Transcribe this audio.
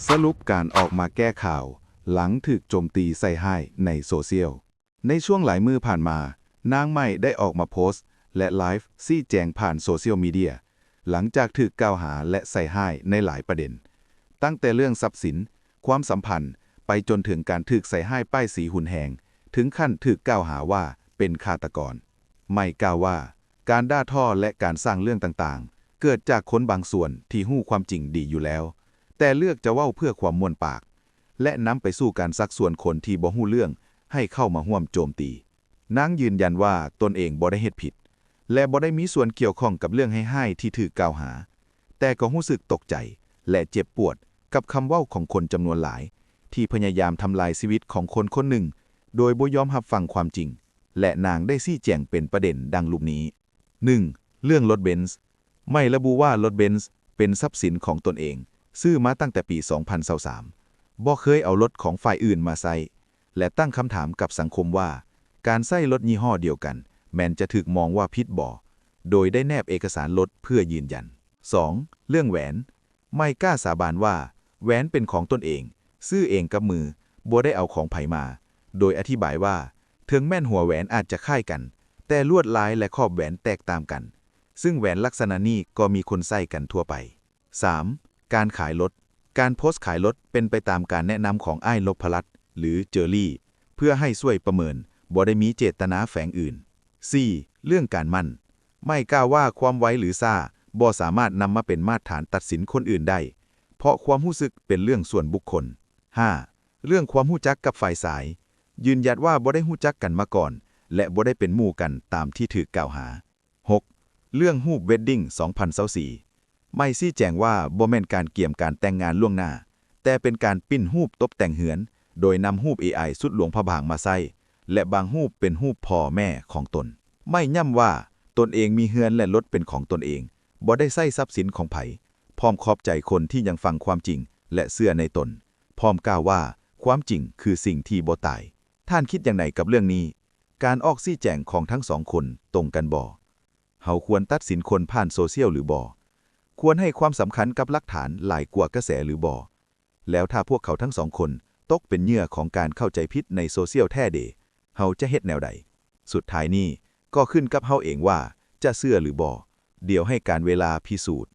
สรุปการออกมาแก้ข่าวหลังถูกโจมตีใส่ให้ในโซเชียลในช่วงหลายมื้อผ่านมานางใหม่ได้ออกมาโพสต์และไลฟ์ชี้แจงผ่านโซเชียลมีเดียหลังจากถูกกล่าวหาและใส่ให้ในหลายประเด็นตั้งแต่เรื่องทรัพย์สินความสัมพันธ์ไปจนถึงการถูกใส่ให้ป้ายสีหุนแหงถึงขั้นถูกกล่าวหาว่าเป็นฆาตกรไม่กล่าวว่าการด่าทอและการสร้างเรื่องต่างๆเกิดจากคนบางส่วนที่ฮู้ความจริงดีอยู่แล้วแต่เลือกจะเว้าเพื่อความม่วนปากและนำไปสู่การซักส่วนคนที่บ่ฮู้เรื่องให้เข้ามาร่วมโจมตีนางยืนยันว่าตนเองบ่ได้เฮ็ดผิดและบ่ได้มีส่วนเกี่ยวข้องกับเรื่องให้ที่ถูกกล่าวหาแต่ก็รู้สึกตกใจและเจ็บปวดกับคำเว้าของคนจำนวนหลายที่พยายามทำลายชีวิตของคนคนหนึ่งโดยบ่ยอมรับฟังความจริงและนางได้ชี้แจงเป็นประเด็นดังรูปนี้ 1. เรื่องรถเบนซ์ไม่ระบุว่ารถเบนซ์เป็นทรัพย์สินของตนเองซื้อมาตั้งแต่ปี 2023บ่เคยเอารถของฝ่ายอื่นมาใช้และตั้งคำถามกับสังคมว่าการใช้รถยี่ห้อเดียวกันแม้นจะถูกมองว่าผิดบ่โดยได้แนบเอกสารรถเพื่อยืนยัน 2. เรื่องแหวนไม่กล้าสาบานว่าแหวนเป็นของตนเองซื้อเองกับมือบ่ได้เอาของไผมาโดยอธิบายว่าถึงแม่นหัวแหวนอาจจะคล้ายกันแต่ลวดลายและขอบแหวนแตกต่างกันซึ่งแหวนลักษณะนี้ก็มีคนใช้กันทั่วไป 3. การขายรถการโพสต์ขายรถเป็นไปตามการแนะนำของอ้ายนพรัตน์หรือเจอรี่เพื่อให้ช่วยประเมินบ่ได้มีเจตนาแฝงอื่น 4. เรื่องการมั่นไม่กล่าวว่าความไว้หรือซ่าบ่สามารถนำมาเป็นมาตรฐานตัดสินคนอื่นได้เพราะความรู้สึกเป็นเรื่องส่วนบุคคล 5. เรื่องความรู้จักกับฝ่ายสายยืนยันว่าบ่ได้รู้จักกันมาก่อนและบ่ได้เป็นหมู่กันตามที่ถูกกล่าวหา 6. เรื่องรูปเวดดิ้ง 2024ไม่ชี้แจงว่าบ่แม่นการเกี่ยมการแต่งงานล่วงหน้าแต่เป็นการปิ้นรูปตบแต่งเหือนโดยนำรูป AI สุดหลวงพระบางมาใช้และบางรูปเป็นรูปพ่อแม่ของตนไม่ย้ำว่าตนเองมีเฮือนและรถเป็นของตนเองบ่ได้ใช้ทรัพย์สินของไผพร้อมขอบใจคนที่ยังฟังความจริงและเชื่อในตนพร้อมกล่าวว่าความจริงคือสิ่งที่บ่ตายท่านคิดอย่างไรกับเรื่องนี้การออกชี้แจงของทั้งสองคนตรงกันบ่เฮาควรตัดสินคนผ่านโซเชียลหรือบ่ควรให้ความสำคัญกับหลักฐานหลายกว่ากระแสหรือบ่แล้วถ้าพวกเขาทั้งสองคนตกเป็นเหยื่อของการเข้าใจผิดในโซเชียลแท้เดเฮาจะเฮ็ดแนวใดสุดท้ายนี้ก็ขึ้นกับเฮาเองว่าจะเชื่อหรือบ่เดี๋ยวให้การเวลาพิสูจน์